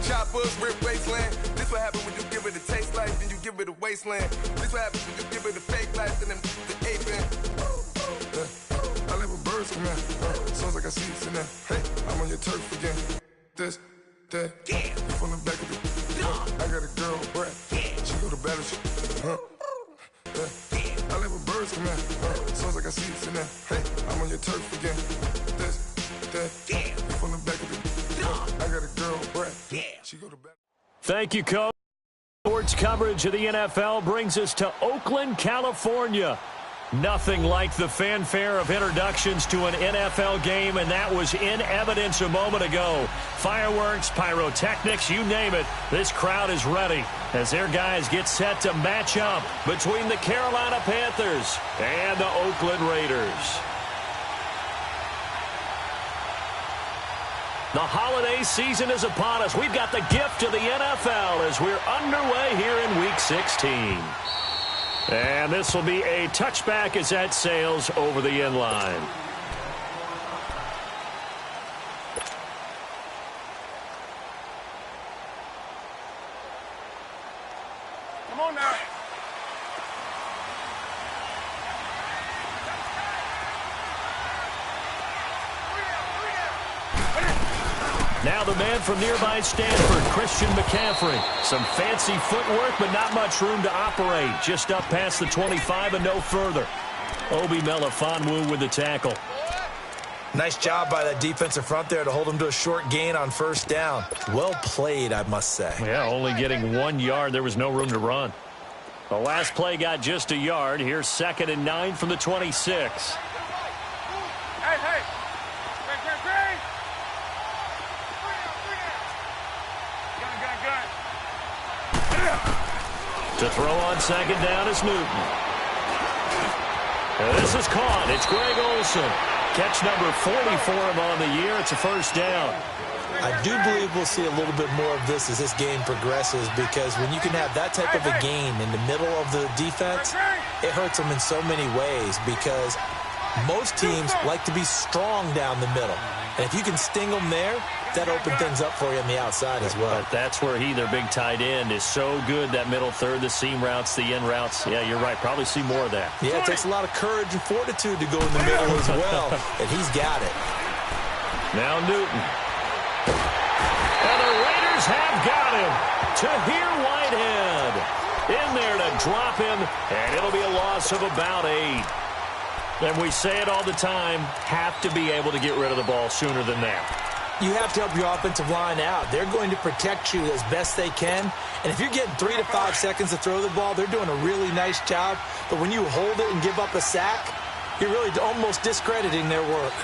choppers, rip wasteland. This what happen when you give it a taste life, then you give it a wasteland. This what happens when you give it a fake life, and then the ape in. I live with birds come in. Sounds like I see it in there. Hey, I'm on your turf again. This, that, yeah. You from the back of the. I got a girl, Brad. Yeah. She go to battle. I live with birds come in. Sounds like I see it in there. Hey, I'm on your turf again. This, that, yeah. You from the back of the. I got a girl, Brad. Yeah. She go to battle. Thank you, Coach. Sports coverage of the NFL brings us to Oakland, California. Nothing like the fanfare of introductions to an NFL game, and that was in evidence a moment ago. Fireworks, pyrotechnics, you name it. This crowd is ready as their guys get set to match up between the Carolina Panthers and the Oakland Raiders. The holiday season is upon us. We've got the gift of the NFL as we're underway here in Week 16. And this will be a touchback as that sails over the end line. Come on now. Now the man from nearby Stanford, Christian McCaffrey. Some fancy footwork, but not much room to operate. Just up past the 25 and no further. Obi Melifonwu with the tackle. Nice job by that defensive front there to hold him to a short gain on first down. Well played, I must say. Yeah, only getting 1 yard. There was no room to run. The last play got just a yard. Here's 2nd and 9 from the 26. Hey. To throw on 2nd down is Newton. And this is caught. It's Greg Olsen. Catch number 40 for him on the year. It's a first down. I do believe we'll see a little bit more of this as this game progresses, because when you can have that type of a gain in the middle of the defense, it hurts them in so many ways, because most teams like to be strong down the middle. And if you can sting them there, that opens things up for you on the outside as well. But that's where their big tight end, is so good, that middle third, the seam routes, the in routes. Yeah, you're right. Probably see more of that. Yeah, it takes a lot of courage and fortitude to go in the middle as well, and he's got it. Now Newton. And the Raiders have got him. Tahir Whitehead in there to drop him, and it'll be a loss of about 8. And we say it all the time, have to be able to get rid of the ball sooner than that. You have to help your offensive line out. They're going to protect you as best they can. And if you're getting 3 to 5 seconds to throw the ball, they're doing a really nice job. But when you hold it and give up a sack, you're really almost discrediting their work.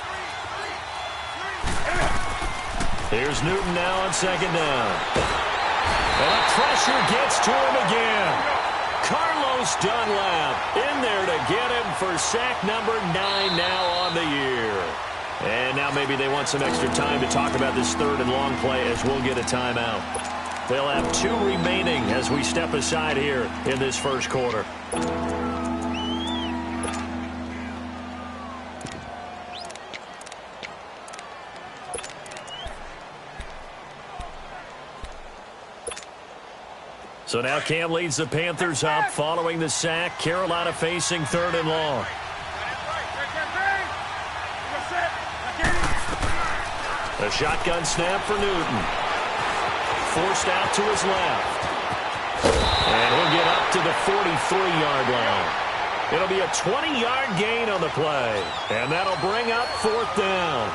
Here's Newton now on 2nd down. And the pressure gets to him again. Carlos Dunlap in there to get him for sack number 9 now on the year. And now maybe they want some extra time to talk about this 3rd and long play, as we'll get a timeout. They'll have 2 remaining as we step aside here in this first quarter. So now Cam leads the Panthers up following the sack. Carolina facing 3rd and long. A shotgun snap for Newton. Forced out to his left. And he'll get up to the 43-yard line. It'll be a 20-yard gain on the play. And that'll bring up 4th down.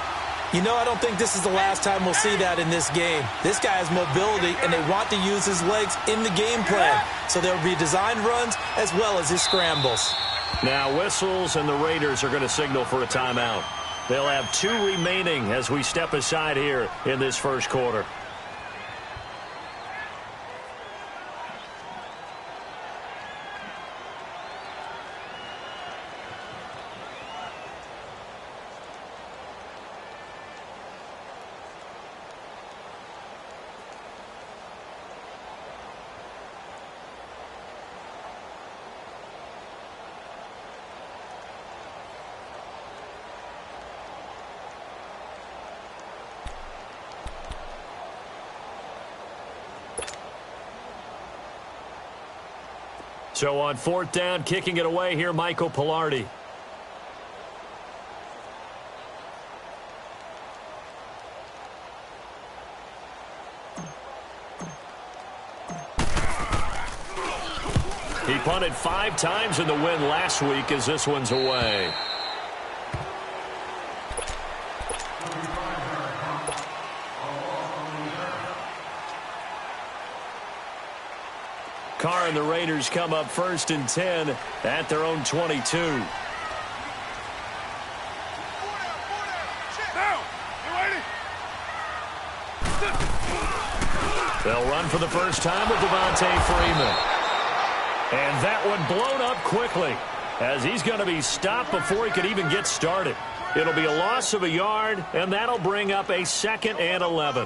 You know, I don't think this is the last time we'll see that in this game. This guy has mobility, and they want to use his legs in the game plan. So there will be designed runs as well as his scrambles. Now whistles, and the Raiders are going to signal for a timeout. They'll have 2 remaining as we step aside here in this first quarter. So on 4th down, kicking it away here, Michael Palardy. He punted 5 times in the win last week as this one's away. Carr and the Raiders come up 1st and 10 at their own 22. They'll run for the first time with Devontae Freeman. And that one blown up quickly as he's going to be stopped before he could even get started. It'll be a loss of a yard, and that'll bring up a 2nd and 11.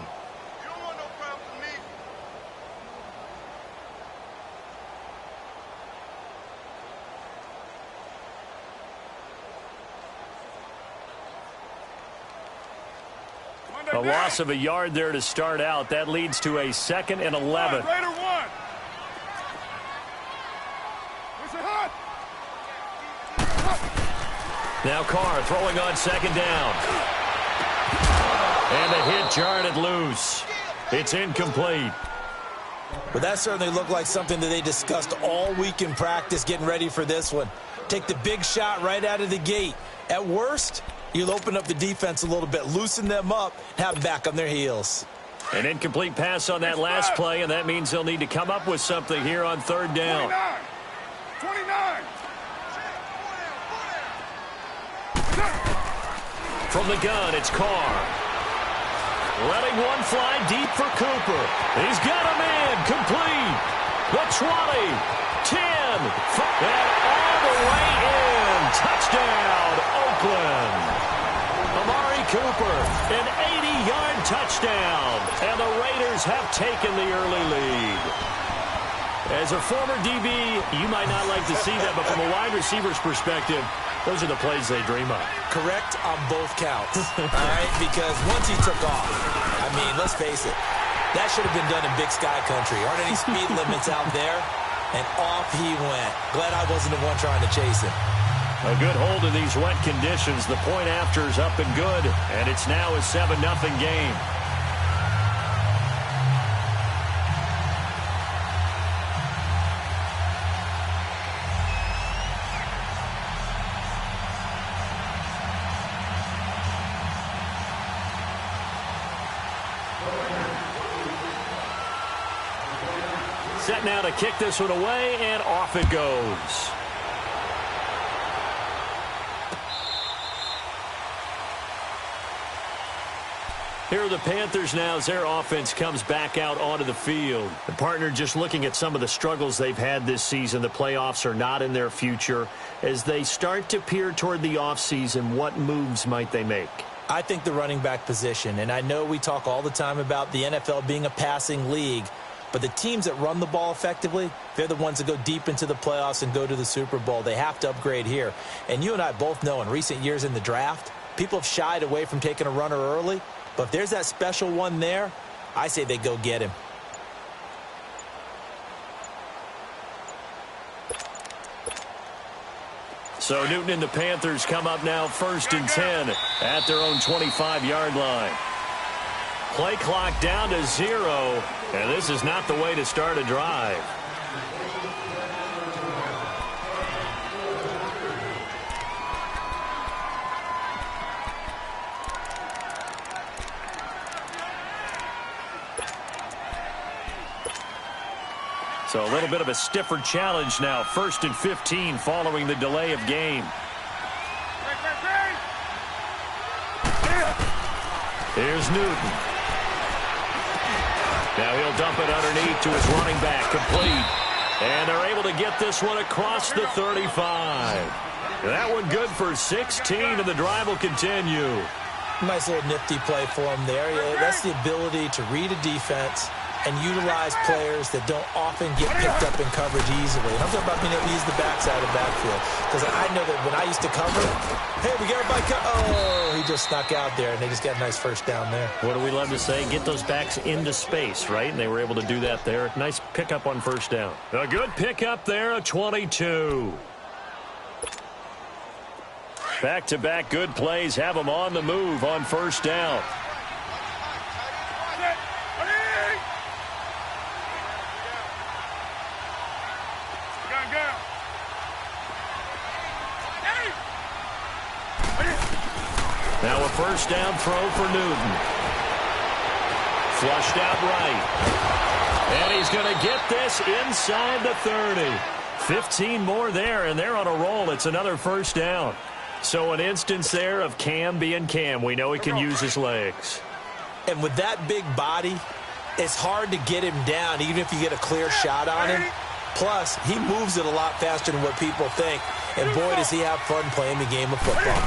A loss of a yard there to start out. That leads to a 2nd and 11. Now Carr throwing on 2nd down. And the hit jarred it loose. It's incomplete. Well, that certainly looked like something that they discussed all week in practice getting ready for this one. Take the big shot right out of the gate. At worst, you'll open up the defense a little bit, loosen them up, have them back on their heels. An incomplete pass on that last play, and that means they'll need to come up with something here on 3rd down. 29. From the gun, it's Carr. Letting one fly deep for Cooper. He's got a man complete. The 20, 10, and all the way in. Touchdown, Oakland. Amari Cooper, an 80-yard touchdown. And the Raiders have taken the early lead. As a former DB, you might not like to see that, but from a wide receiver's perspective, those are the plays they dream of. Correct on both counts. All right, because once he took off, I mean, let's face it, that should have been done in Big Sky Country. Aren't any speed limits out there? And off he went. Glad I wasn't the one trying to chase him. A good hold in these wet conditions. The point after is up and good, and it's now a 7-0 game. Set now to kick this one away, and off it goes. Here are the Panthers now as their offense comes back out onto the field. The partner just looking at some of the struggles they've had this season. The playoffs are not in their future. As they start to peer toward the offseason, what moves might they make? I think the running back position, and I know we talk all the time about the NFL being a passing league, but the teams that run the ball effectively, they're the ones that go deep into the playoffs and go to the Super Bowl. They have to upgrade here. And you and I both know in recent years in the draft, people have shied away from taking a runner early. But if there's that special one there, I say they go get him. So Newton and the Panthers come up now 1st and 10 at their own 25-yard line. Play clock down to 0, and this is not the way to start a drive. So a little bit of a stiffer challenge now. 1st and 15 following the delay of game. Here's Newton. Now he'll dump it underneath to his running back, complete. And they're able to get this one across the 35. That one good for 16, and the drive will continue. Nice little nifty play for him there. Yeah, that's the ability to read a defense, and utilize players that don't often get picked up in coverage easily. And I'm talking about being able to use the backside of the backfield. Because I know that when I used to cover, hey, we got everybody oh, he just snuck out there, and they just got a nice first down there. What do we love to say? Get those backs into space, right? And they were able to do that there. Nice pickup on first down. A good pickup there, a 22. Back-to-back good plays have them on the move on first down. Now a first down throw for Newton. Flushed out right. And he's going to get this inside the 30. 15 more there, and they're on a roll. It's another first down. So an instance there of Cam being Cam. We know he can use his legs. And with that big body, it's hard to get him down, even if you get a clear shot on him. Plus, he moves it a lot faster than what people think. And boy, does he have fun playing the game of football.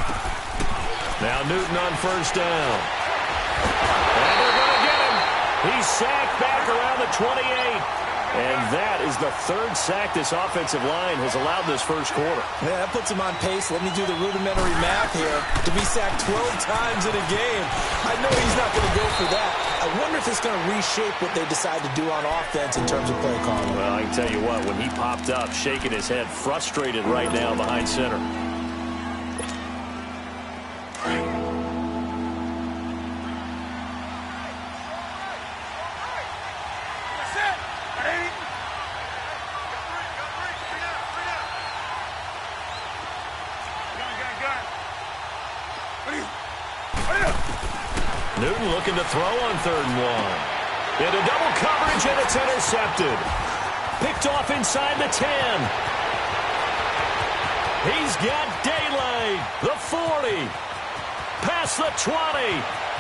Now Newton on first down. And they're going to get him. He's sacked back around the 28. And that is the third sack this offensive line has allowed this first quarter. Yeah, that puts him on pace. Let me do the rudimentary math here. To be sacked 12 times in a game. I know he's not going to go for that. I wonder if it's going to reshape what they decide to do on offense in terms of play calling. Well, I can tell you what, when he popped up, shaking his head, frustrated right now behind center. Newton looking to throw on 3rd and 1. Into double coverage, and it's intercepted. Picked off inside the 10. He's got daylight. The 40. Past the 20.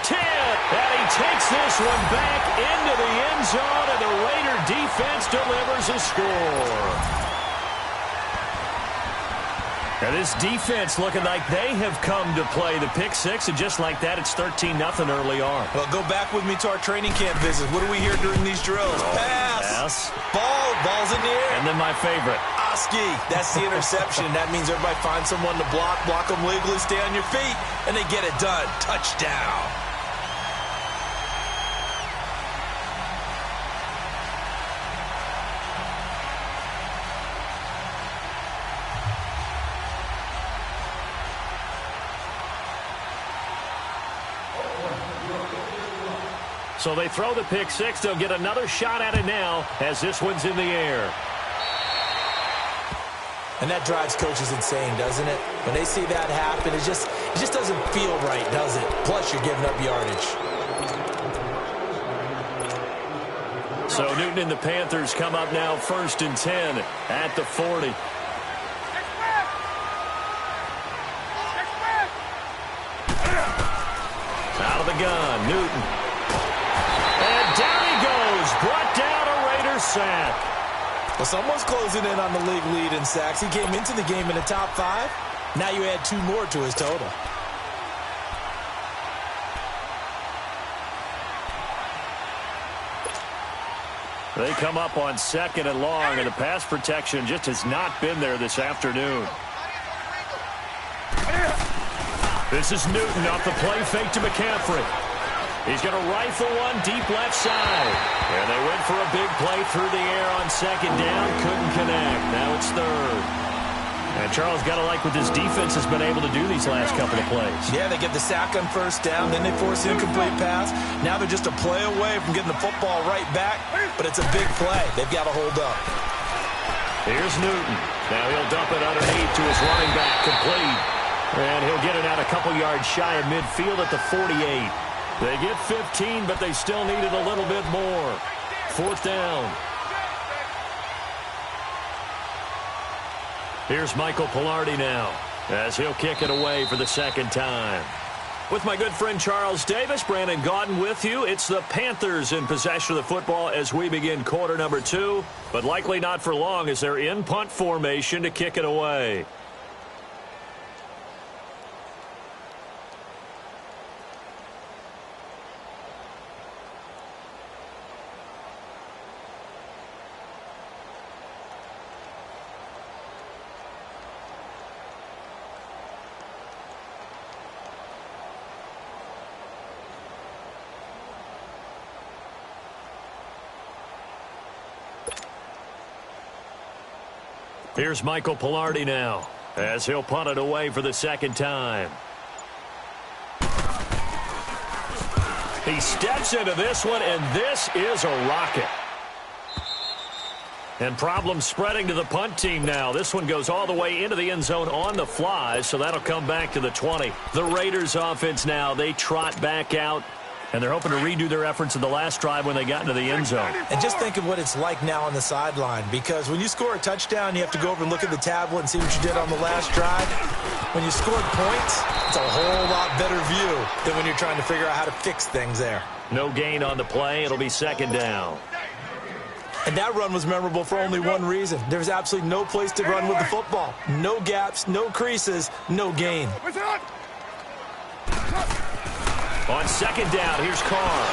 10. And he takes this one back into the end zone, and the Raider defense delivers a score. And this defense looking like they have come to play the pick six, and just like that, it's 13-0 early on. Well, go back with me to our training camp visit. What do we hear during these drills? Pass. Ball's in the air. And then my favorite. Oski. That's the interception. That means everybody finds someone to block them legally, stay on your feet, and they get it done. Touchdown. So they throw the pick six. They'll get another shot at it now as this one's in the air. And that drives coaches insane, doesn't it? When they see that happen, it just doesn't feel right, does it? Plus, you're giving up yardage. So Newton and the Panthers come up now 1st and 10 at the 40. Out of the gun, Newton. And down he goes. Brought down a Raider sack. Well, someone's closing in on the league lead in sacks. He came into the game in the top 5. Now you add 2 more to his total. They come up on 2nd and long, and the pass protection just has not been there this afternoon. This is Newton off the play fake to McCaffrey. He's going to rifle one deep left side. And they went for a big play through the air on 2nd down. Couldn't connect. Now it's 3rd. And Charles got to like what this defense has been able to do these last couple of plays. Yeah, they get the sack on 1st down. Then they force an incomplete pass. Now they're just a play away from getting the football right back. But it's a big play. They've got to hold up. Here's Newton. Now he'll dump it underneath to his running back. Complete. And he'll get it out a couple yards shy of midfield at the 48. They get 15, but they still needed a little bit more. 4th down. Here's Michael Palardy now as he'll kick it away for the 2nd time. With my good friend Charles Davis, Brandon Gaudin with you. It's the Panthers in possession of the football as we begin quarter number 2, but likely not for long as they're in punt formation to kick it away. Here's Michael Palardy now, as he'll punt it away for the second time. He steps into this one, and this is a rocket. And problems spreading to the punt team now. This one goes all the way into the end zone on the fly, so that'll come back to the 20. The Raiders offense now, they trot back out, and they're hoping to redo their efforts in the last drive when they got into the end zone. And just think of what it's like now on the sideline, because when you score a touchdown, you have to go over and look at the tablet and see what you did on the last drive. When you scored points, it's a whole lot better view than when you're trying to figure out how to fix things there. No gain on the play. It'll be second down. And that run was memorable for only one reason. There's absolutely no place to run with the football. No gaps, no creases, no gain. On second down, here's Carr.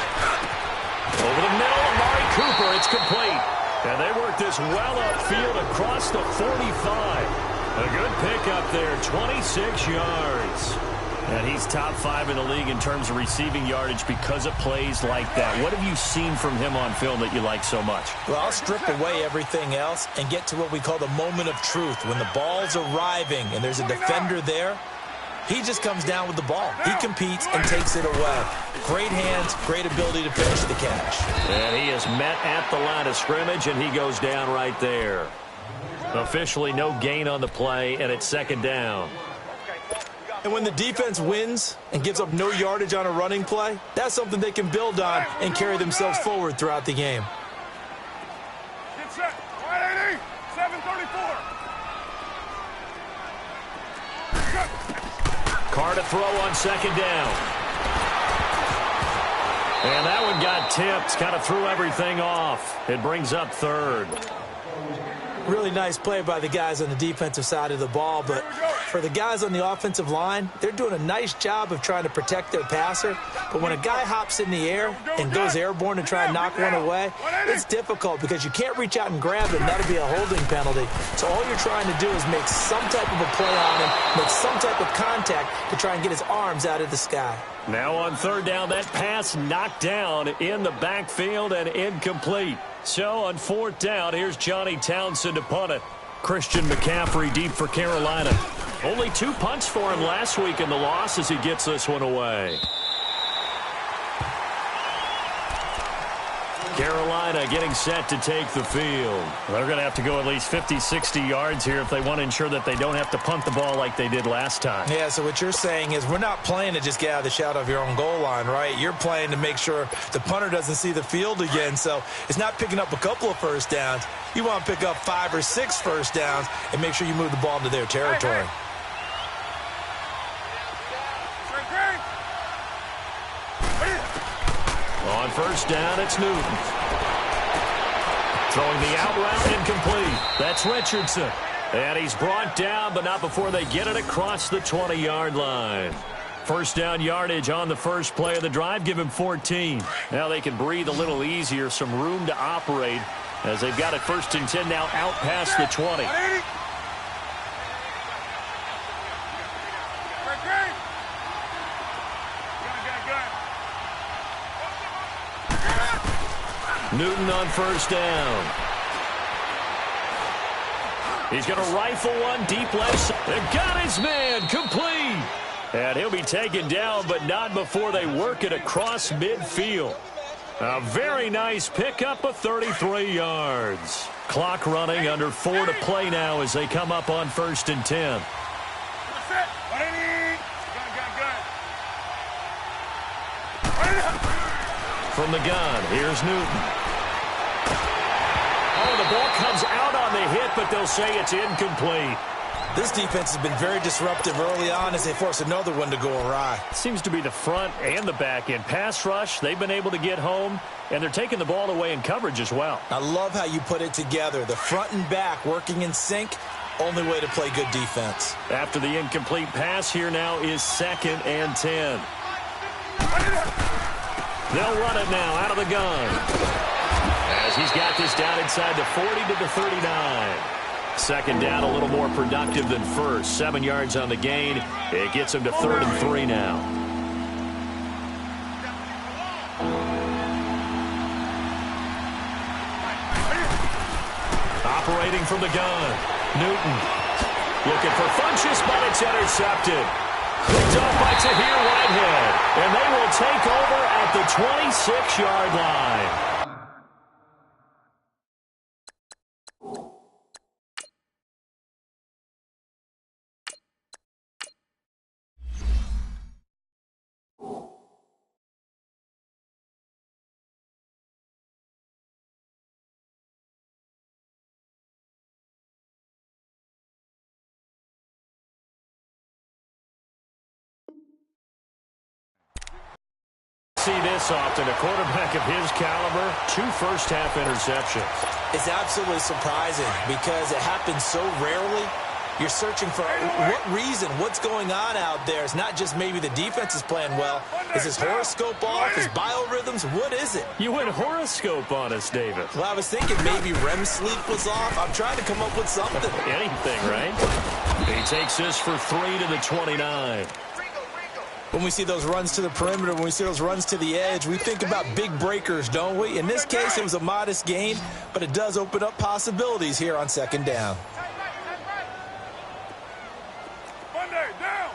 Over the middle, Amari Cooper. It's complete. And they work this well upfield across the 45. A good pickup there, 26 yards. And he's top 5 in the league in terms of receiving yardage because of plays like that. What have you seen from him on film that you like so much? Well, I'll strip away everything else and get to what we call the moment of truth. When the ball's arriving and there's a defender there, he just comes down with the ball. He competes and takes it away. Great hands, great ability to finish the catch. And he is met at the line of scrimmage, and he goes down right there. Officially no gain on the play, and it's second down. And when the defense wins and gives up no yardage on a running play, that's something they can build on and carry themselves forward throughout the game. Get set. 180. 734. Carr to throw on second down. And that one got tipped. Kind of threw everything off. It brings up third. Really nice play by the guys on the defensive side of the ball, but for the guys on the offensive line, they're doing a nice job of trying to protect their passer. But when a guy hops in the air and goes airborne to try and knock one away, it's difficult because you can't reach out and grab him. That'll be a holding penalty. So all you're trying to do is make some type of a play on him, make some type of contact to try and get his arms out of the sky. Now on third down, that pass knocked down in the backfield and incomplete. So on fourth down, here's Johnny Townsend to punt it. Christian McCaffrey deep for Carolina. Only 2 punts for him last week in the loss as he gets this one away. Carolina getting set to take the field. They're going to have to go at least 50, 60 yards here if they want to ensure that they don't have to punt the ball like they did last time. Yeah, so what you're saying is we're not playing to just get out of the shadow of your own goal line, right? You're playing to make sure the punter doesn't see the field again. So it's not picking up a couple of first downs. You want to pick up 5 or 6 first downs and make sure you move the ball into their territory. On first down, it's Newton. Throwing the out route, incomplete. That's Richardson. And he's brought down, but not before they get it across the 20-yard line. First down yardage on the first play of the drive. Give him 14. Now they can breathe a little easier, some room to operate as they've got it first and 10 now out past the 20. Newton on first down. He's going to rifle one deep left. They've got his man complete. And he'll be taken down, but not before they work it across midfield. A very nice pickup of 33 yards. Clock running, under 4 to play now as they come up on first and 10. From the gun, here's Newton. Oh, the ball comes out on the hit, but they'll say it's incomplete. This defense has been very disruptive early on as they force another one to go awry. Seems to be the front and the back end. Pass rush, they've been able to get home, and they're taking the ball away in coverage as well. I love how you put it together. The front and back working in sync, only way to play good defense. After the incomplete pass, here now is second and 10. They'll run it now out of the gun. As he's got this down inside the 40 to the 39. Second down, a little more productive than first. 7 yards on the gain. It gets him to 3rd and 3 now. operating from the gun. Newton looking for Funchess, but it's intercepted. Picked off by Tahir Whitehead. And they will take over at the 26-yard line. See this often. A quarterback of his caliber, 2 first-half interceptions. It's absolutely surprising because it happens so rarely. You're searching for what reason, what's going on out there. It's not just maybe the defense is playing well. Is his horoscope off? His biorhythms? What is it? You went horoscope on us, David. Well, I was thinking maybe REM sleep was off. I'm trying to come up with something. Anything, right? He takes this for 3 to the 29. When we see those runs to the perimeter, when we see those runs to the edge, we think about big breakers, don't we? In this case, it was a modest gain, but it does open up possibilities here on second down. Monday, down.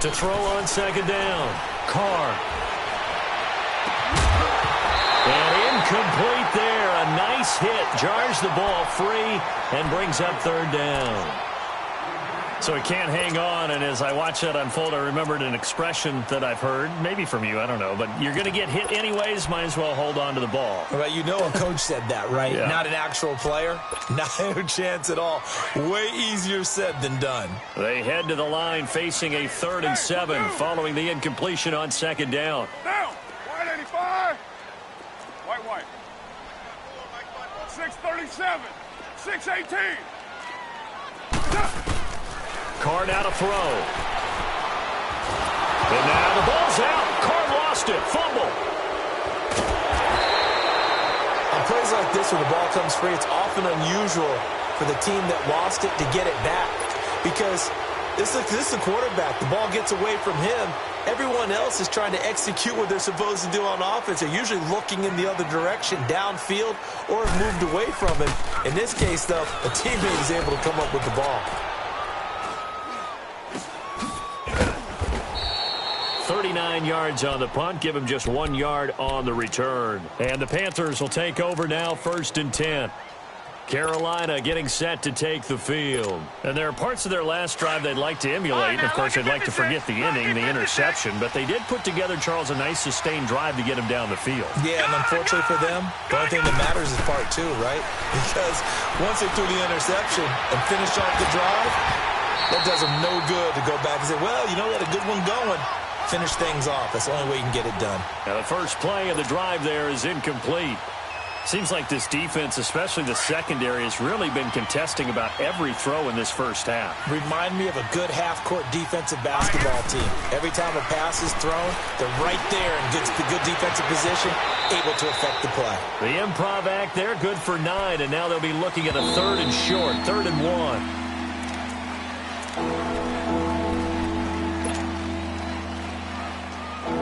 To throw on second down. Carr. And incomplete there. A nice hit. Jars the ball free and brings up third down. So he can't hang on, and as I watch that unfold, I remembered an expression that I've heard, maybe from you, I don't know, but you're going to get hit anyways, might as well hold on to the ball. Well, you know a coach said that, right? Yeah. Not an actual player. No chance at all. Way easier said than done. They head to the line facing a 3rd and 7 following the incompletion on second down. Down. White 85. White. 637. 618. Carr now to throw. And now the ball's out. Carr lost it. Fumble. On plays like this where the ball comes free, it's often unusual for the team that lost it to get it back. Because this is the quarterback. The ball gets away from him. Everyone else is trying to execute what they're supposed to do on offense. They're usually looking in the other direction, downfield, or have moved away from him. In this case, though, a teammate is able to come up with the ball. 39 yards on the punt. Give him just 1 yard on the return. And the Panthers will take over now, 1st and 10. Carolina getting set to take the field. And there are parts of their last drive they'd like to emulate. Of course, they'd like to forget the inning, the interception. But they did put together, Charles, a nice sustained drive to get him down the field. Yeah, and unfortunately for them, the only thing that matters is part 2, right? Because once they threw the interception and finished off the drive, that does them no good to go back and say, well, you know, we had a good one going. Finish things off. That's the only way you can get it done. Now, the first play of the drive there is incomplete. Seems like this defense, especially the secondary, has really been contesting about every throw in this first half. Remind me of a good half-court defensive basketball team. Every time a pass is thrown, they're right there in good defensive position, able to affect the play. The improv act there, good for 9, and now they'll be looking at a 3rd and short, 3rd and 1.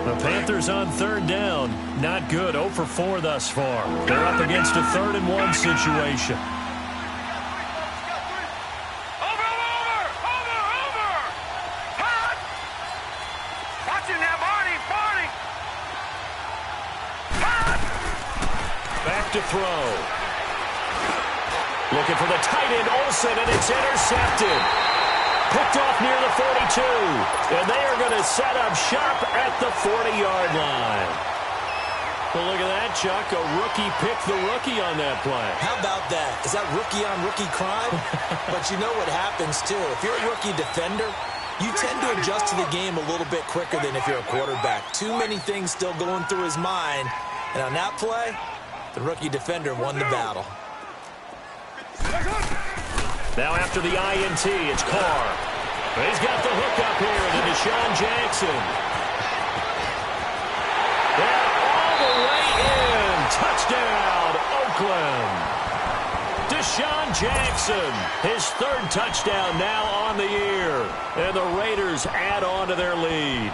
The Panthers on 3rd down. Not good. 0 for 4 thus far. They're up against a 3rd and 1 situation. Over. Hot. Watching that body. Hot. Back to throw. Looking for the tight end, Olsen, and it's intercepted. Picked off near the 42, and they are going to set up shop at the 40-yard line. Well, look at that, Chuck. A rookie picked the rookie on that play. How about that? Is that rookie-on-rookie crime? But you know what happens, too. If you're a rookie defender, you tend to adjust to the game a little bit quicker than if you're a quarterback. Too many things still going through his mind. And on that play, the rookie defender won the battle. Now after the INT, it's Carr. He's got the hook up here to Deshaun Jackson. And all the way in. Touchdown, Oakland. Deshaun Jackson, his 3rd touchdown now on the year. And the Raiders add on to their lead.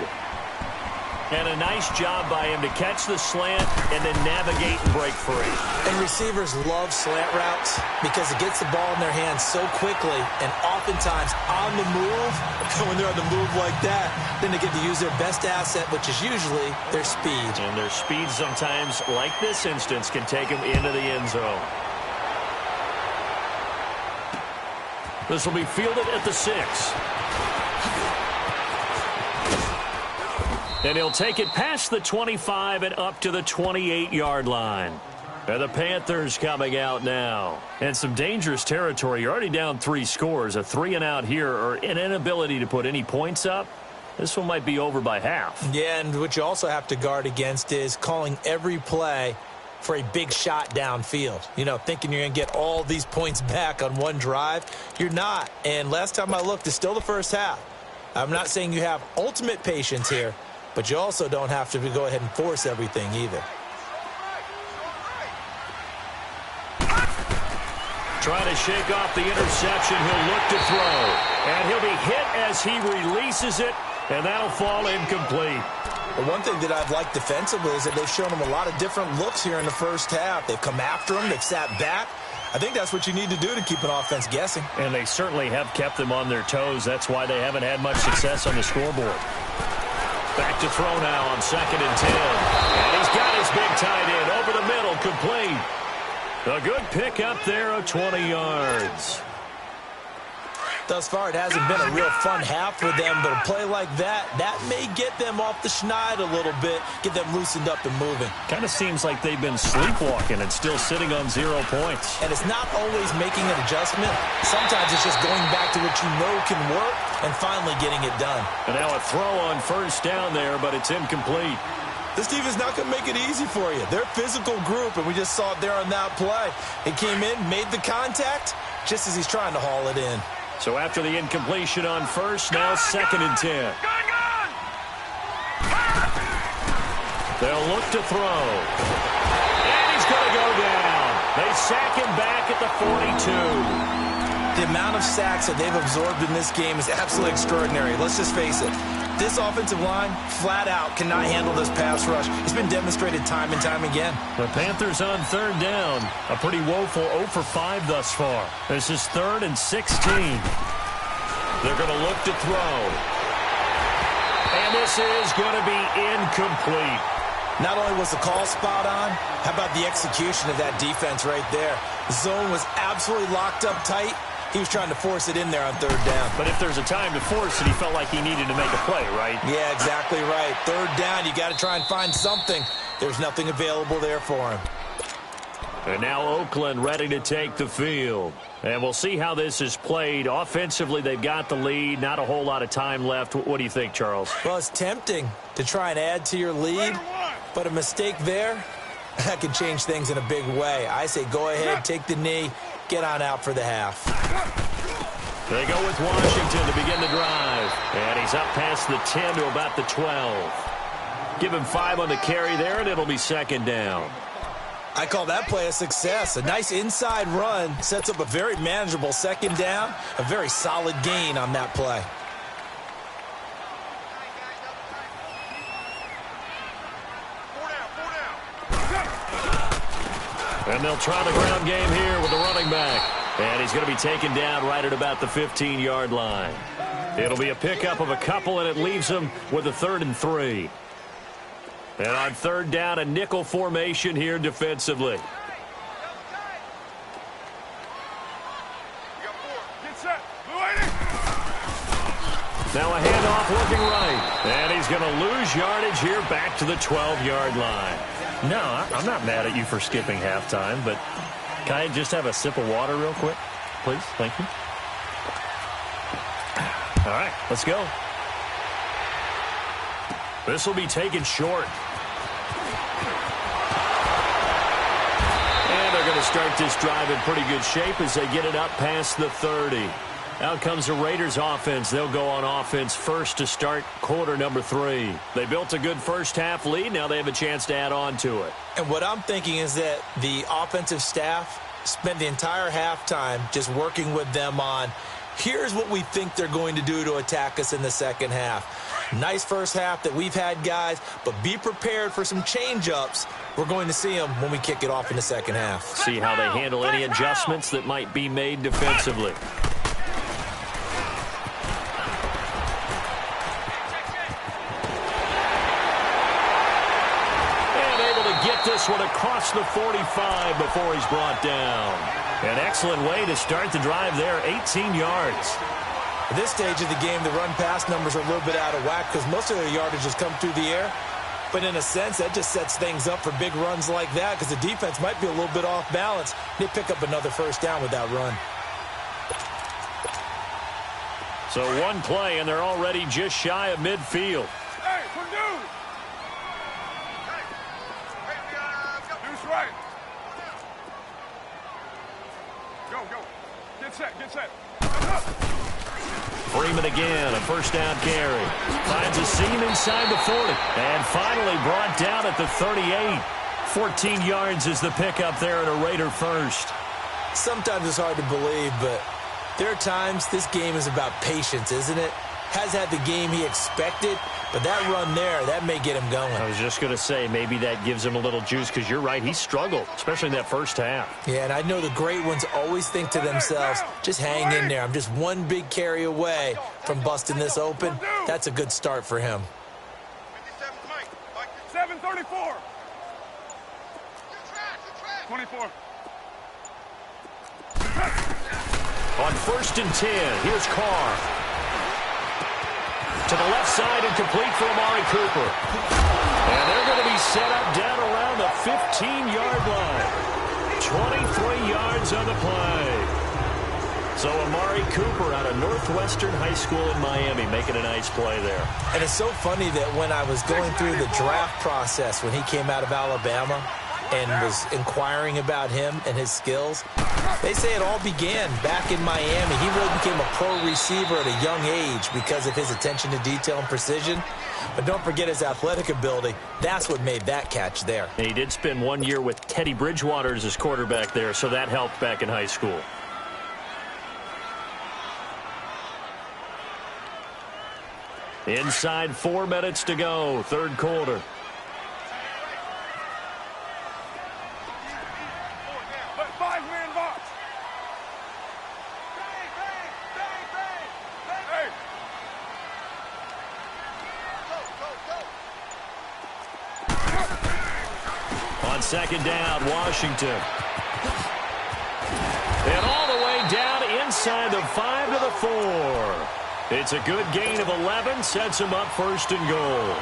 And a nice job by him to catch the slant and then navigate and break free. And receivers love slant routes because it gets the ball in their hands so quickly and oftentimes on the move. When they're on the move like that, then they get to use their best asset, which is usually their speed. And their speed sometimes, like this instance, can take them into the end zone. This will be fielded at the 6. And he'll take it past the 25 and up to the 28-yard line. And the Panthers coming out now. And some dangerous territory. You're already down 3 scores. A 3-and-out here or an inability to put any points up. This one might be over by half. Yeah, and what you also have to guard against is calling every play for a big shot downfield. You know, thinking you're going to get all these points back on one drive. You're not. And last time I looked, it's still the first half. I'm not saying you have ultimate patience here, but you also don't have to go ahead and force everything either. Trying to shake off the interception. He'll look to throw. And he'll be hit as he releases it, and that'll fall incomplete. But one thing that I've liked defensively is that they've shown him a lot of different looks here in the first half. They've come after him. They've sat back. I think that's what you need to do to keep an offense guessing. And they certainly have kept them on their toes. That's why they haven't had much success on the scoreboard. Back to throw now on 2nd and 10. And he's got his big tight end over the middle, complete. A good pick up there of 20 yards. Thus far, it hasn't been a real fun half for them, but a play like that may get them off the schneid a little bit, get them loosened up and moving. Kind of seems like they've been sleepwalking and still sitting on 0 points. And it's not always making an adjustment. Sometimes it's just going back to what you know can work and finally getting it done. And now a throw on 1st down there, but it's incomplete. This team is not going to make it easy for you. They're a physical group, and we just saw it there on that play. It came in, made the contact, just as he's trying to haul it in. So after the incompletion on 1st, now 2nd and 10. They'll look to throw. And he's going to go down. They sack him back at the 42. The amount of sacks that they've absorbed in this game is absolutely extraordinary. Let's just face it. This offensive line, flat out, cannot handle this pass rush. It's been demonstrated time and time again. The Panthers on 3rd down. A pretty woeful 0 for 5 thus far. This is 3rd and 16. They're going to look to throw. And this is going to be incomplete. Not only was the call spot on, how about the execution of that defense right there? The zone was absolutely locked up tight. He was trying to force it in there on 3rd down. But if there's a time to force it, he felt like he needed to make a play, right? Yeah, exactly right. 3rd down, you got to try and find something. There's nothing available there for him. And now Oakland ready to take the field. And we'll see how this is played. Offensively, they've got the lead. Not a whole lot of time left. What do you think, Charles? Well, it's tempting to try and add to your lead, but a mistake there, that can change things in a big way. I say go ahead, take the knee, get on out for the half. They go with Washington to begin the drive. And he's up past the 10 to about the 12. Give him 5 on the carry there, and it'll be 2nd down. I call that play a success. A nice inside run sets up a very manageable 2nd down. A very solid gain on that play. And they'll try the ground game here with the running back. And he's going to be taken down right at about the 15-yard line. It'll be a pickup of a couple, and it leaves him with a 3rd and 3. And on 3rd down, a nickel formation here defensively. Now a handoff looking right. And he's going to lose yardage here back to the 12-yard line. No, I'm not mad at you for skipping halftime, but can I just have a sip of water real quick, please? Thank you. All right, let's go. This will be taken short. And they're going to start this drive in pretty good shape as they get it up past the 30. Out comes the Raiders offense. They'll go on offense first to start quarter number 3. They built a good first half lead. Now they have a chance to add on to it. And what I'm thinking is that the offensive staff spent the entire halftime just working with them on, here's what we think they're going to do to attack us in the second half. Nice first half that we've had, guys, but be prepared for some change-ups. We're going to see them when we kick it off in the second half. See how they handle any adjustments that might be made defensively. And able to get this one across the 45 before he's brought down. An excellent way to start the drive there, 18 yards. At this stage of the game, the run-pass numbers are a little bit out of whack because most of their yardage has come through the air. But in a sense, that just sets things up for big runs like that because the defense might be a little bit off balance. They pick up another first down with that run. So one play, and they're already just shy of midfield. Hey, Purdue! Deuce right. Go. Get set. Freeman again, a first down carry. Finds a seam inside the 40. And finally brought down at the 38. 14 yards is the pickup there and a Raider first. Sometimes it's hard to believe, but there are times this game is about patience, isn't it? Has had the game he expected, but that run there, that may get him going. I was just going to say, maybe that gives him a little juice because you're right, he struggled, especially in that first half. Yeah, and I know the great ones always think to themselves, just hang in there. I'm just one big carry away from busting this open. That's a good start for him. 7:34. 24. On 1st and 10, here's Carr. To the left side and complete for Amari Cooper. And they're going to be set up down around the 15-yard line. 23 yards on the play. So Amari Cooper out of Northwestern High School in Miami making a nice play there. And it's so funny that when I was going through the draft process when he came out of Alabama and was inquiring about him and his skills, they say it all began back in Miami. He really became a pro receiver at a young age because of his attention to detail and precision. But don't forget his athletic ability. That's what made that catch there. And he did spend 1 year with Teddy Bridgewater as his quarterback there, so that helped back in high school. Inside 4 minutes to go, third quarter. Five-man box. Hey. On second down, Washington. And all the way down inside the 5 to the 4. It's a good gain of 11, sets him up 1st and goal.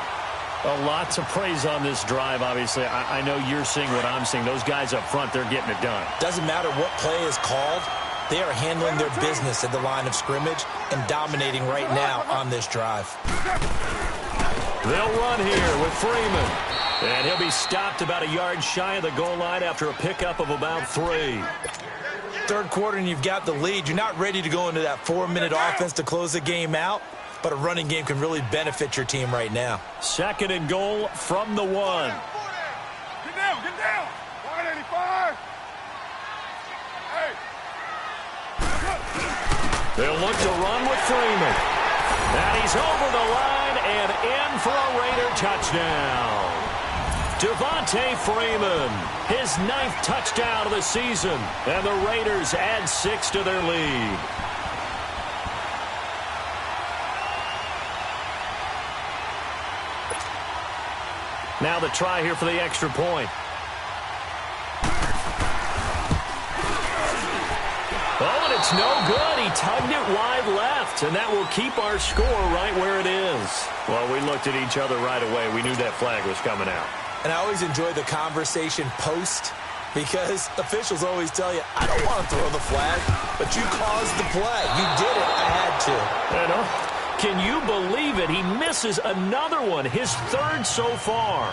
A lot to praise on this drive, obviously. I know you're seeing what I'm seeing. Those guys up front, they're getting it done. Doesn't matter what play is called. They are handling their business at the line of scrimmage and dominating right now on this drive. They'll run here with Freeman. And he'll be stopped about a yard shy of the goal line after a pickup of about 3. Third quarter and you've got the lead. You're not ready to go into that 4-minute offense to close the game out, but a running game can really benefit your team right now. 2nd and goal from the 1. Get down. 185. Hey. They'll look to run with Freeman. And he's over the line and in for a Raider touchdown. Devontae Freeman, his 9th touchdown of the season, and the Raiders add 6 to their lead. Now the try here for the extra point. Oh, and it's no good. He tugged it wide left, and that will keep our score right where it is. Well, we looked at each other right away. We knew that flag was coming out. And I always enjoy the conversation post because officials always tell you, I don't want to throw the flag, but you caused the play. You did it. I had to. And, can you believe it? He misses another one, his 3rd so far.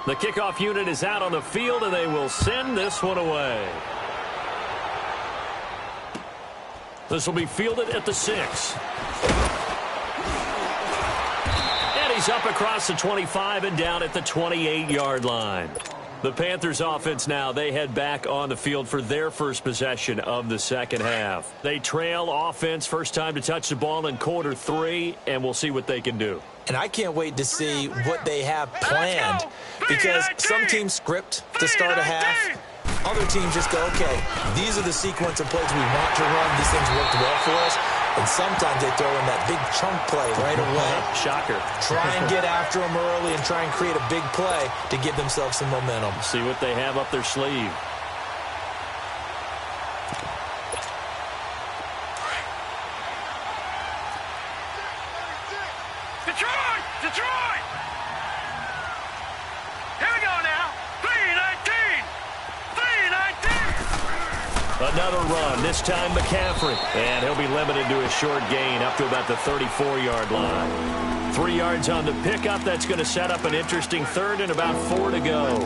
The kickoff unit is out on the field, and they will send this one away. This will be fielded at the 6. And he's up across the 25 and down at the 28-yard line. The Panthers offense now, they head back on the field for their first possession of the second half. They trail offense, first time to touch the ball in quarter 3, and we'll see what they can do. And I can't wait to see what they have planned, because some teams script to start a half. Other teams just go, okay, these are the sequence of plays we want to run. These things worked well for us. And sometimes they throw in that big chunk play right away. Shocker. Try and get after them early and try and create a big play to give themselves some momentum. See what they have up their sleeve. Detroit! Detroit! Here we go now. 3-19! 3-19! Another run, this time McCaffrey. And he'll be limited to a short gain up to about the 34-yard line. 3 yards on the pickup. That's going to set up an interesting third and about 4 to go.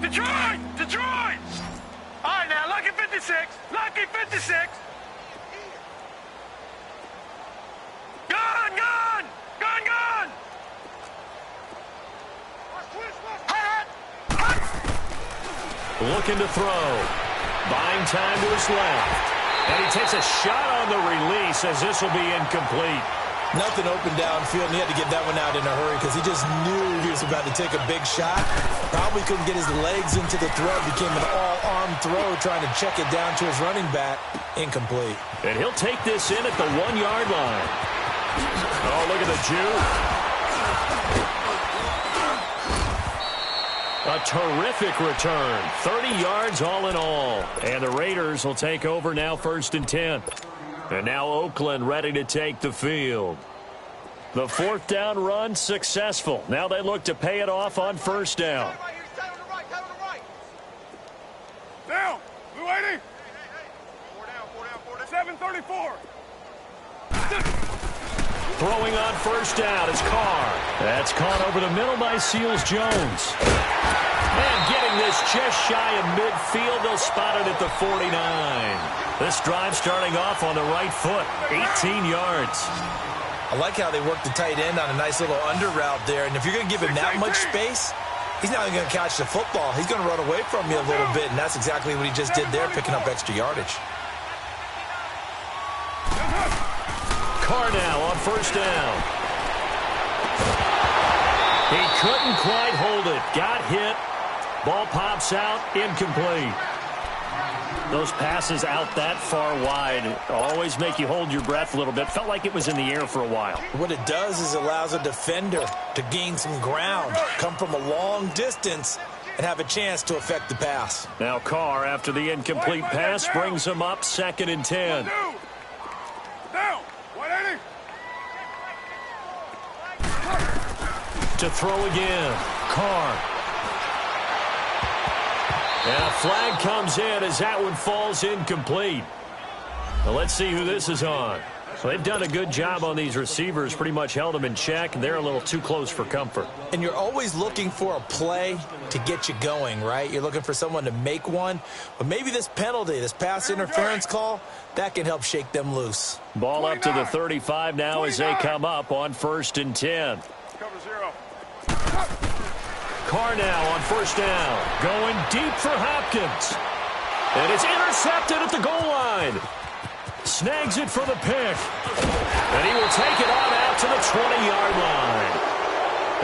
Detroit! Detroit! All right, now, lucky 56. Lucky 56. Gun! Gun! Gun! Gun! Looking to throw. Buying time to his left. And he takes a shot on the release as this will be incomplete. Nothing open downfield, and he had to get that one out in a hurry because he just knew he was about to take a big shot. Probably couldn't get his legs into the throw. Became an all-arm throw trying to check it down to his running back. Incomplete. And he'll take this in at the 1-yard line. Oh, look at the Jew. A terrific return. 30 yards all in all. And the Raiders will take over now, 1st and 10. And now Oakland ready to take the field. The 4th down run successful. Now they look to pay it off on 1st down. Down. Blue 80. 734. Throwing on 1st down is Carr. That's caught over the middle by Seals-Jones. And getting this just shy of midfield, they'll spot it at the 49. This drive starting off on the right foot, 18 yards. I like how they work the tight end on a nice little under route there. And if you're going to give him that much space, he's not even going to catch the football. He's going to run away from you a little bit, and that's exactly what he just did there, picking up extra yardage. Carr now on 1st down. He couldn't quite hold it. Got hit. Ball pops out. Incomplete. Those passes out that far wide always make you hold your breath a little bit. Felt like it was in the air for a while. What it does is allows a defender to gain some ground, come from a long distance, and have a chance to affect the pass. Now Carr, after the incomplete pass, brings him up 2nd and 10. Down. 180. To throw again. Carr. And a flag comes in as that one falls incomplete. Well, let's see who this is on. Well, they've done a good job on these receivers, pretty much held them in check. They're a little too close for comfort. And you're always looking for a play to get you going, right? You're looking for someone to make one. But maybe this penalty, this pass interference call, that can help shake them loose. Ball up to the 35 now as they come up on 1st and 10. Cover 0. Carr now on 1st down. Going deep for Hopkins. And it's intercepted at the goal line. Snags it for the pick. And he will take it on out to the 20-yard line.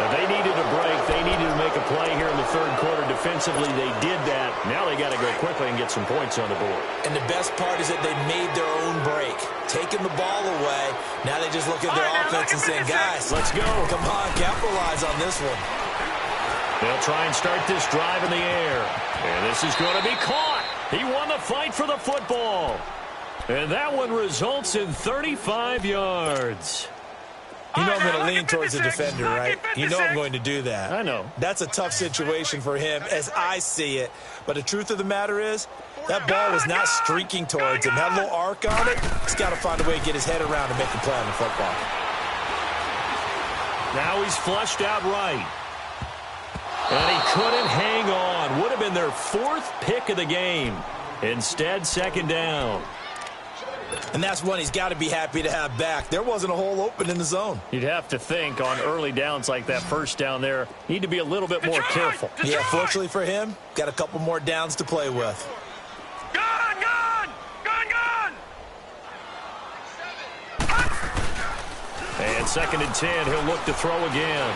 Now they needed a break. They needed to make a play here in the 3rd quarter. Defensively, they did that. Now they got to go quickly and get some points on the board. And the best part is that they made their own break. Taking the ball away. Now they just look at their offense and saying, guys, let's go. Come on, capitalize on this one. They'll try and start this drive in the air. And this is going to be caught. He won the fight for the football. And that one results in 35 yards. You know I'm going to lean towards the defender, right? You know I'm going to do that. I know. That's a tough situation for him as I see it. But the truth of the matter is, that ball was not streaking towards him. Had a little arc on it. He's got to find a way to get his head around and make a play on the football. Now he's flushed out right. And he couldn't hang on. Would have been their 4th pick of the game. Instead, 2nd down. And that's one he's got to be happy to have back. There wasn't a hole open in the zone. You'd have to think on early downs like that first down there, need to be a little bit more careful. Yeah, fortunately for him, got a couple more downs to play with. Gun! Gun! Gun! Gun! And 2nd and 10, he'll look to throw again.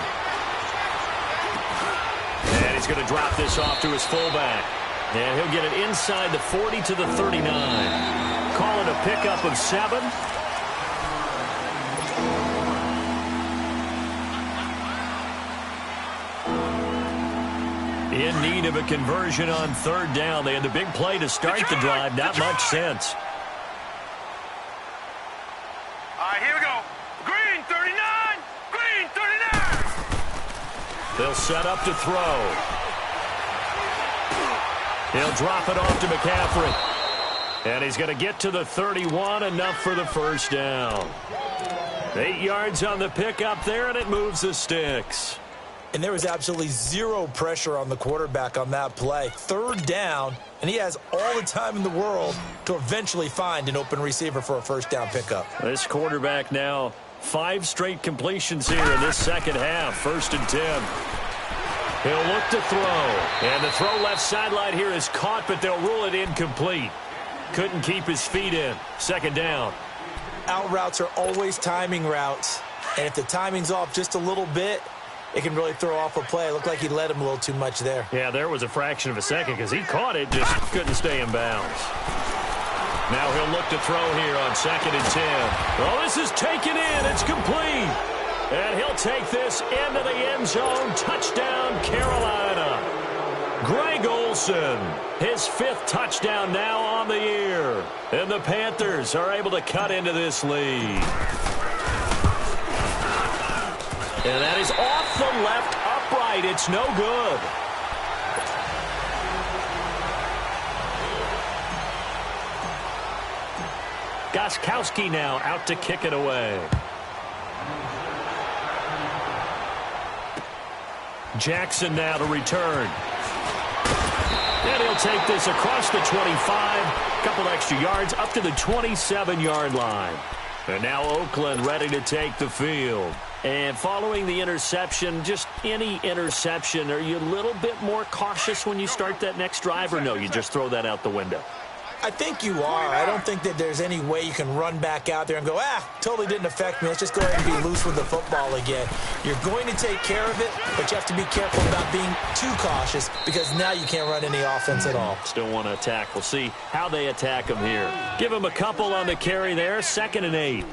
And he's going to drop this off to his fullback. And he'll get it inside the 40 to the 39. Call it a pickup of 7. In need of a conversion on 3rd down. They had the big play to start the drive. Not much sense. All right, here we go. Green 39. Green 39. They'll set up to throw. He'll drop it off to McCaffrey. And he's going to get to the 31, enough for the first down. 8 yards on the pickup there, and it moves the sticks. And there was absolutely zero pressure on the quarterback on that play. 3rd down, and he has all the time in the world to eventually find an open receiver for a first down pickup. This quarterback now 5 straight completions here in this second half. 1st and 10. He'll look to throw. And the throw left sideline here is caught, but they'll rule it incomplete. Couldn't keep his feet in. 2nd down. Out routes are always timing routes. And if the timing's off just a little bit, it can really throw off a play. It looked like he led him a little too much there. Yeah, there was a fraction of a second because he caught it, just couldn't stay in bounds. Now he'll look to throw here on 2nd and 10. Oh, this is taken in. It's complete. And he'll take this into the end zone. Touchdown, Carolina. Greg Olsen, his 5th touchdown now on the year. And the Panthers are able to cut into this lead. And that is off the left upright. It's no good. Gostkowski now out to kick it away. Jackson now to return. And he'll take this across the 25. Couple extra yards up to the 27-yard line. And now Oakland ready to take the field. And following the interception, just any interception, are you a little bit more cautious when you start that next drive, or no, you just throw that out the window? I think you are. I don't think that there's any way you can run back out there and go, totally didn't affect me. Let's just go ahead and be loose with the football again. You're going to take care of it, but you have to be careful about being too cautious because now you can't run any offense at all. Still want to attack. We'll see how they attack him here. Give him a couple on the carry there. 2nd and 8.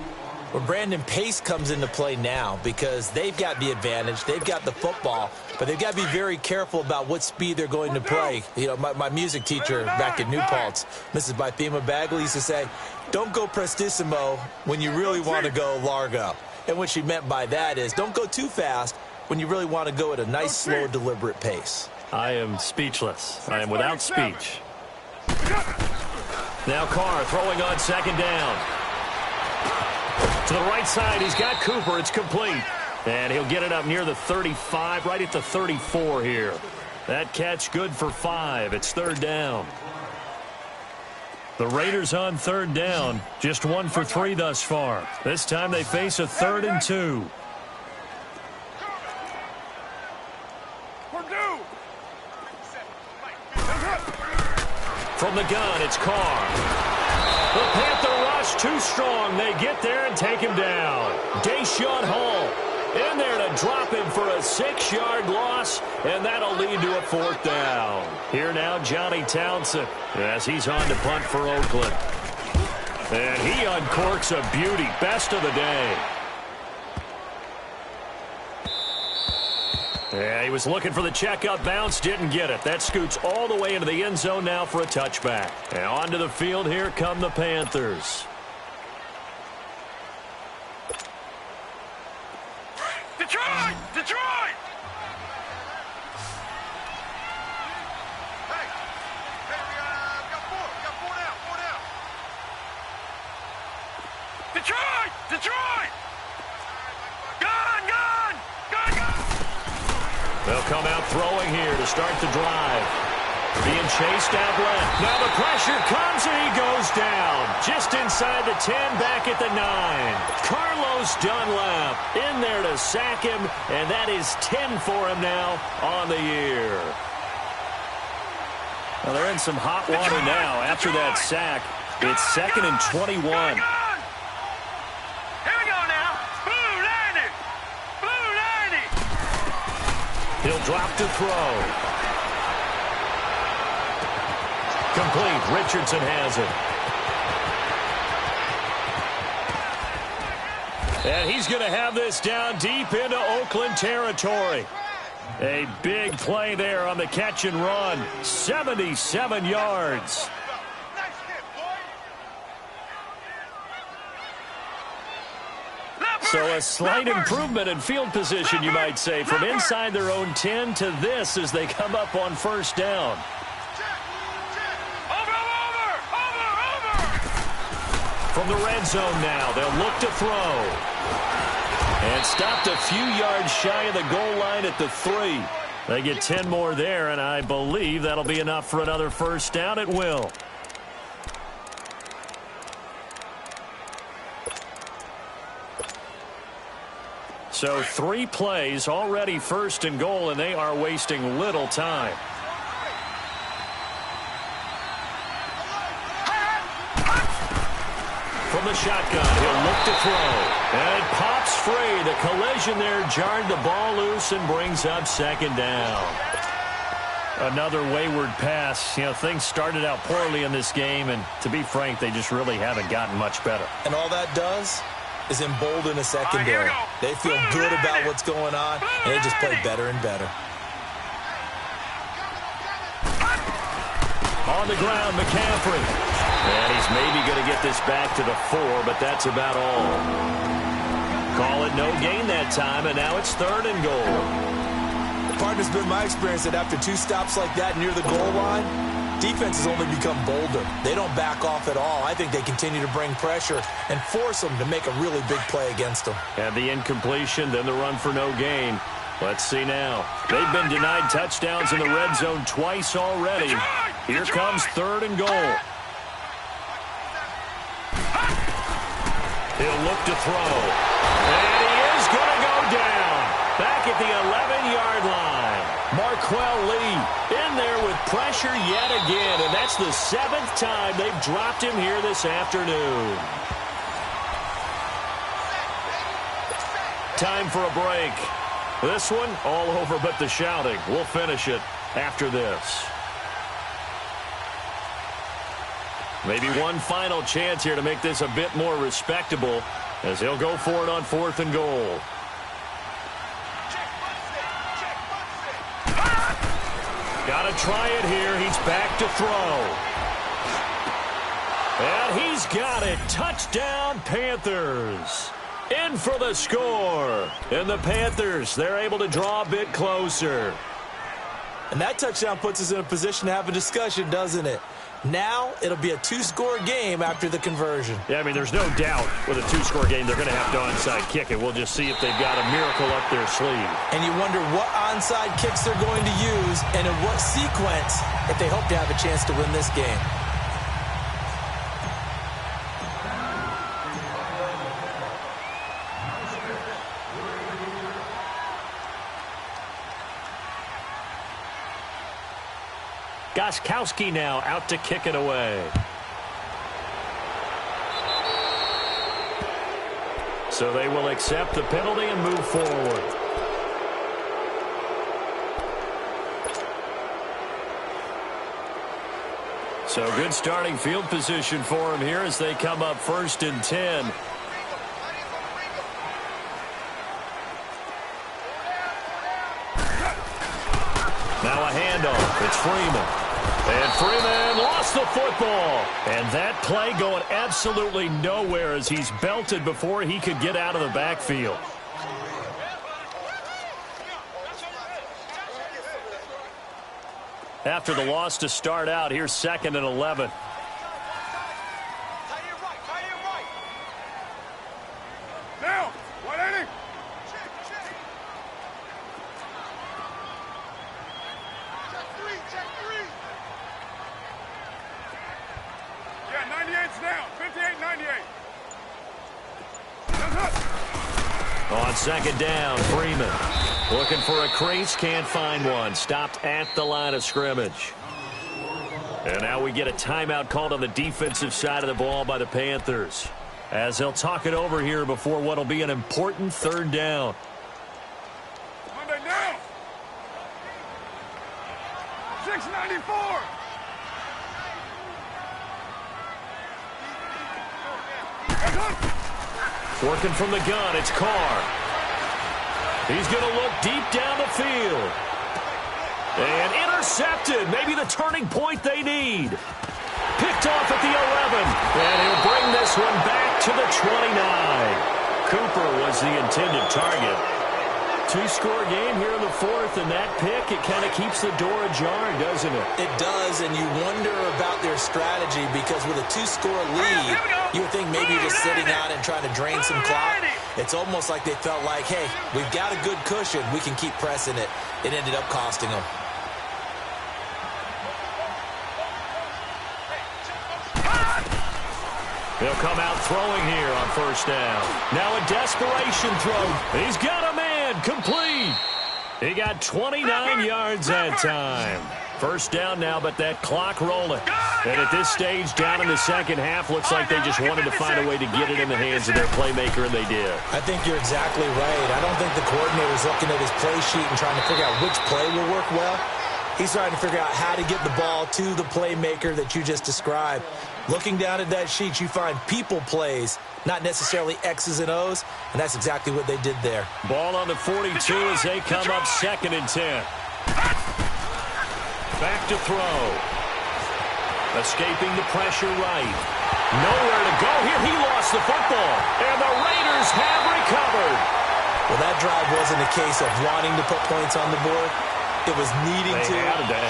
Well, Brandon, pace comes into play now because they've got the advantage. They've got the football, but they've got to be very careful about what speed they're going to play. You know, my music teacher back at New Paltz, Mrs. Bythema Bagley, used to say, don't go prestissimo when you really want to go largo. And what she meant by that is don't go too fast when you really want to go at a nice, slow, deliberate pace. I am speechless. I am without speech. Now Carr throwing on 2nd down. To the right side, he's got Cooper. It's complete. And he'll get it up near the 35, right at the 34 here. That catch good for 5. It's 3rd down. The Raiders on 3rd down. Just 1 for 3 thus far. This time they face a 3rd and 2. From the gun, it's Carr. The Panther rush too strong. They get there and take him down. Deshaun Hall in there to drop him for a 6-yard loss, and that'll lead to a 4th down. Here now, Johnny Townsend, as he's on to punt for Oakland. And he uncorks a beauty. Best of the day. Yeah, he was looking for the checkup bounce, didn't get it. That scoots all the way into the end zone now for a touchback. And onto the field, here come the Panthers. Detroit! Detroit! Hey, we got 4. We got 4 now. 4 now. Detroit! Detroit! Gun! Gun! Gun! Gun! They'll come out throwing here to start the drive. Being chased out left. Now the pressure comes and he goes down. Just inside the 10, back at the 9. Carlos Dunlap in there to sack him, and that is 10 for him now on the year. Well, they're in some hot water now after that sack. It's 2nd and 21. Here we go now. Blue 90. Blue 90. He'll drop to throw. Complete. Richardson has it. And he's going to have this down deep into Oakland territory. A big play there on the catch and run. 77 yards. So a slight improvement in field position, you might say, from inside their own 10 to this as they come up on first down. From the red zone now, they'll look to throw. And stopped a few yards shy of the goal line at the 3. They get 10 more there, and I believe that'll be enough for another first down. It will. So 3 plays, already first and goal, and they are wasting little time. From the shotgun, he'll look to throw. And it pops free. The collision there jarred the ball loose and brings up 2nd down. Another wayward pass. You know, things started out poorly in this game, and to be frank, they just really haven't gotten much better. And all that does is embolden a secondary. They feel good about what's going on, and they just play better and better. On the ground, McCaffrey. And he's maybe going to get this back to the 4, but that's about all. Call it no gain that time, and now it's 3rd and goal. Partner's been my experience that after 2 stops like that near the goal line, defenses only become bolder. They don't back off at all. I think they continue to bring pressure and force them to make a really big play against them. And the incompletion, then the run for no gain. Let's see now. They've been denied touchdowns in the red zone twice already. Here comes 3rd and goal. He'll look to throw. And he is going to go down. Back at the 11-yard line. Marquell Lee in there with pressure yet again. And that's the 7th time they've dropped him here this afternoon. Time for a break. This one all over but the shouting. We'll finish it after this. Maybe one final chance here to make this a bit more respectable as he'll go for it on 4th and goal. Got to try it here. He's back to throw. And he's got it. Touchdown, Panthers. In for the score. And the Panthers, they're able to draw a bit closer. And that touchdown puts us in a position to have a discussion, doesn't it? Now it'll be a 2-score game after the conversion. Yeah, I mean, there's no doubt with a 2-score game they're going to have to onside kick it. We'll just see if they've got a miracle up their sleeve. And you wonder what onside kicks they're going to use and in what sequence if they hope to have a chance to win this game. Gostkowski now out to kick it away. So they will accept the penalty and move forward. So good starting field position for him here as they come up 1st and 10. Now a handoff. It's Freeman. And Freeman lost the football. And that play going absolutely nowhere as he's belted before he could get out of the backfield. After the loss to start out, here's 2nd and 11. Now, 180. Check three. On second down, Freeman looking for a crease, can't find one. Stopped at the line of scrimmage. And now we get a timeout called on the defensive side of the ball by the Panthers, as they'll talk it over here before what will be an important third down. Monday now. 694. Working from the gun, it's Carr. He's going to look deep down the field. And intercepted. Maybe the turning point they need. Picked off at the 11. And he'll bring this one back to the 29. Cooper was the intended target. Two-score game here in the fourth, and that pick, it kind of keeps the door ajar, doesn't it? It does, and you wonder about their strategy because with a two-score lead, you would think maybe just sitting out and trying to drain some clock. It's almost like they felt like, hey, we've got a good cushion. We can keep pressing it. It ended up costing them. They'll come out throwing here on first down. Now a desperation throw. He's got a man. Complete. He got 29 yards that time. First down now, but that clock rolling. And at this stage, down in the second half, looks like they just wanted to find a way to get it in the hands of their playmaker, and they did. I think you're exactly right. I don't think the coordinator's looking at his play sheet and trying to figure out which play will work well. He's trying to figure out how to get the ball to the playmaker that you just described. Looking down at that sheet, you find people plays, not necessarily X's and O's, and that's exactly what they did there. Ball on the 42 as they come up 2nd and 10. Back to throw. Escaping the pressure right. Nowhere to go here. He lost the football, and the Raiders have recovered. Well, that drive wasn't a case of wanting to put points on the board. It was needing to,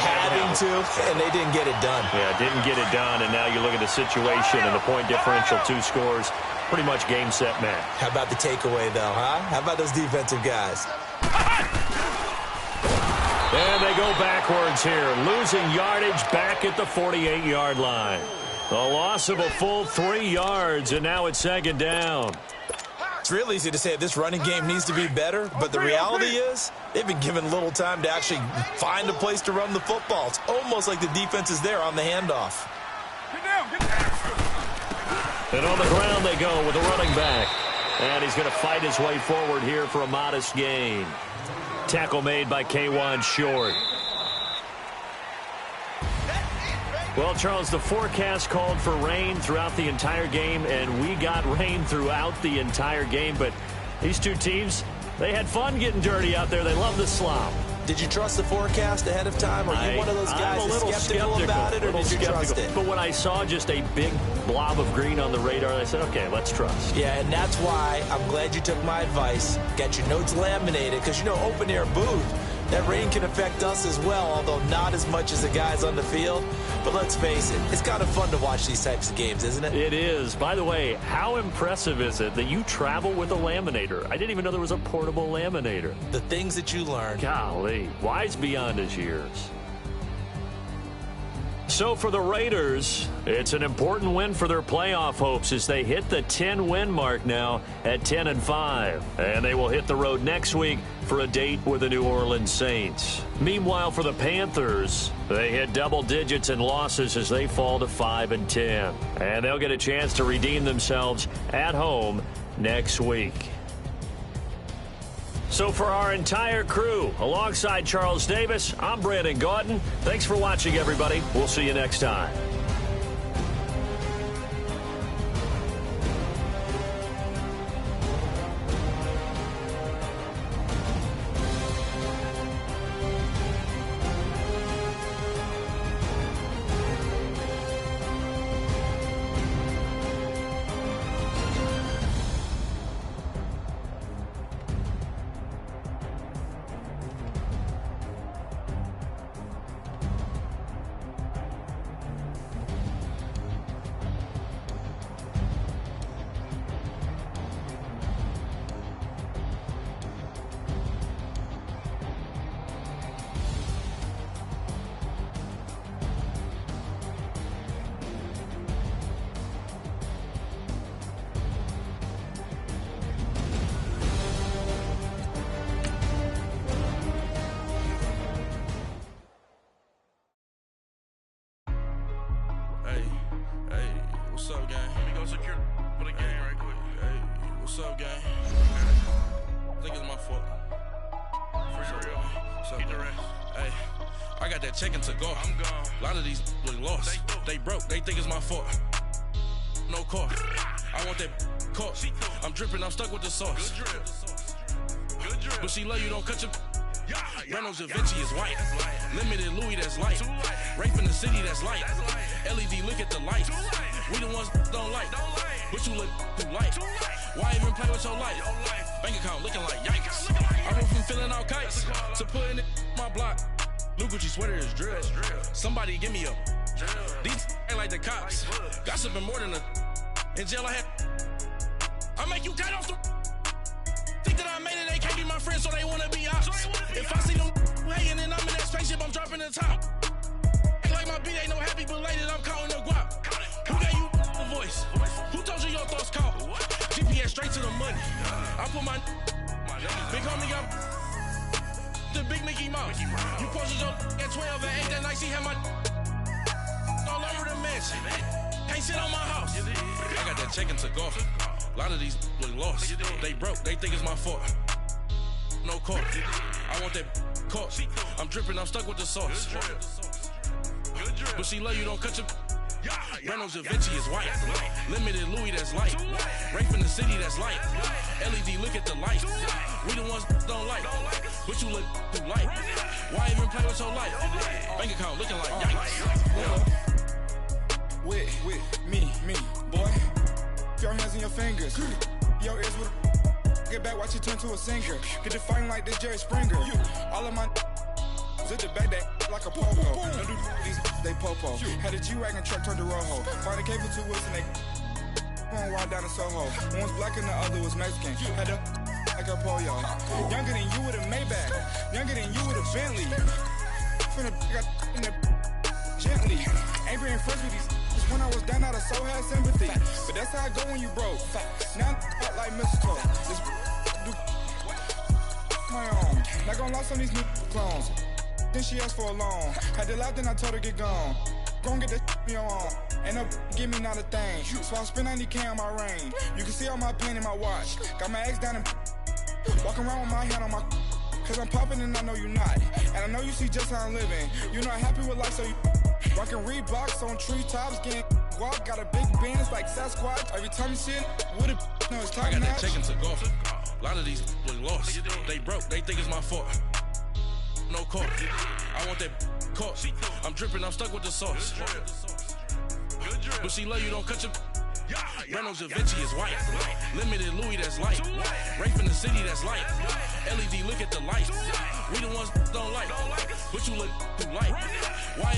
having to, and they didn't get it done. Yeah, didn't get it done, and now you look at the situation and the point differential, 2 scores, pretty much game, set, match. How about the takeaway, though, huh? How about those defensive guys? And they go backwards here, losing yardage back at the 48-yard line. A loss of a full 3 yards, and now it's 2nd down. It's real easy to say this running game needs to be better, but the reality is they've been given little time to actually find a place to run the football. It's almost like the defense is there on the handoff. Get down. And on the ground they go with a running back. And he's going to fight his way forward here for a modest gain. Tackle made by K'Wan Short. Well, Charles, the forecast called for rain throughout the entire game, and we got rain throughout the entire game. But these two teams, they had fun getting dirty out there. They love the slop. Did you trust the forecast ahead of time? Are you one of those guys that's skeptical about it, or did you trust it? But when I saw just a big blob of green on the radar, I said, okay, let's trust. Yeah, and that's why I'm glad you took my advice. Got your notes laminated, because, you know, open-air booth, that rain can affect us as well, although not as much as the guys on the field. But let's face it, it's kind of fun to watch these types of games, isn't it? It is. By the way, how impressive is it that you travel with a laminator? I didn't even know there was a portable laminator. The things that you learn. Golly, wise beyond his years. So for the Raiders, it's an important win for their playoff hopes as they hit the 10-win mark now at 10-5. And they will hit the road next week for a date with the New Orleans Saints. Meanwhile, for the Panthers, they hit double digits in losses as they fall to 5-10. And they'll get a chance to redeem themselves at home next week. So for our entire crew, alongside Charles Davis, I'm Brandon Gaudin. Thanks for watching, everybody. We'll see you next time. What's up, gang? I think it's my fault. For real. What's up, Keep the gang? rest. Hey, I got that check into go. I'm gone. A lot of these look lost. They broke. They think it's my fault. No car. I want that car. I'm dripping. I'm stuck with the sauce. Good drip. Good drip. But she love you. Don't cut your. Yeah. Reynolds Da Vinci is white. That's light. Limited Louis, that's light. Too light. Rape in the city, that's light. That's light. LED, look at the lights. Too light. We the ones don't like. Don't like. But you look too light. Too light. Why even play with your life? Your life. Bank account looking like yikes. Looking like I went from filling out kites That's a call. to putting it in my block. Blue Gucci sweater is drill. That's drill. Somebody give me a. Drill. These ain't like the cops. Like bugs. Gossiping more than a. In jail I had. I make you cut off the. Think that I made it, they can't be my friends, so they wanna be ops. If I see them hanging and I'm in that spaceship, I'm dropping the top. Act like my beat ain't no happy belated, I'm counting the guap. Who gave you the voice? Who told you your thoughts count? GPS straight to the money. I put my big homie up. The big Mickey Mouse. You posted your at 12 and 8 that night, she had my all over the mansion. Can't sit on my house. I got that check into golf. A lot of these look lost. They broke, they think it's my fault. No car. I want that car. I'm dripping, I'm stuck with the sauce. Good drip. But she love you, don't cut your. Yeah. Reynolds Da Vinci is white. That's light. Limited Louis, that's light. Too light. Rape in the city, that's light. LED, look at the lights. light. We the ones don't like. Don't like us. But you look too light. Why even play with your life? Bank account looking like yikes. With me, boy. Your hands and your fingers. Your ears with get back, watch you turn to a singer. Get the fighting like this Jerry Springer. All of my at the back that like a pogo. Don't do these they popo. Had a G-Wagon truck turned to Rojo. Find a cable 2 wheels and they going wild down in Soho. One was black and the other was Mexican. Had a like a pollo. Younger than you with a Maybach. Younger than you with a Bentley. Finna got in the gently. Ain't being friends with these. When I was down, I so had sympathy. But that's how I go when you broke. Now I'm like mistletoe. This do my own. Not gonna lost on these new clones. Then she asked for a loan. Had to laugh, then I told her get gone. Gon' get that me on. Ain't no give me not a thing. So I spend 90K on my ring. You can see all my pain in my watch. Got my ex down and walking around with my hand on my. Cause I'm popping and I know you not. And I know you see just how I'm living. You're not happy with life, so you rockin' Reeboks on treetops, getting guap. Got a big Benz like Sasquatch. Every time you see it, with a no, it's I top got that notch. check into golf. A lot of these look lost. They broke, they think it's my fault. No car. I want that car. I'm dripping, I'm stuck with the sauce. Good drip. But she love you, don't cut your. Yeah. Reynolds Da Vinci is white. That's light. Limited Louis, that's light. Too light. Rape in the city, that's light. LED, look at the lights. We the ones don't like. Don't like us. But you look too light. Why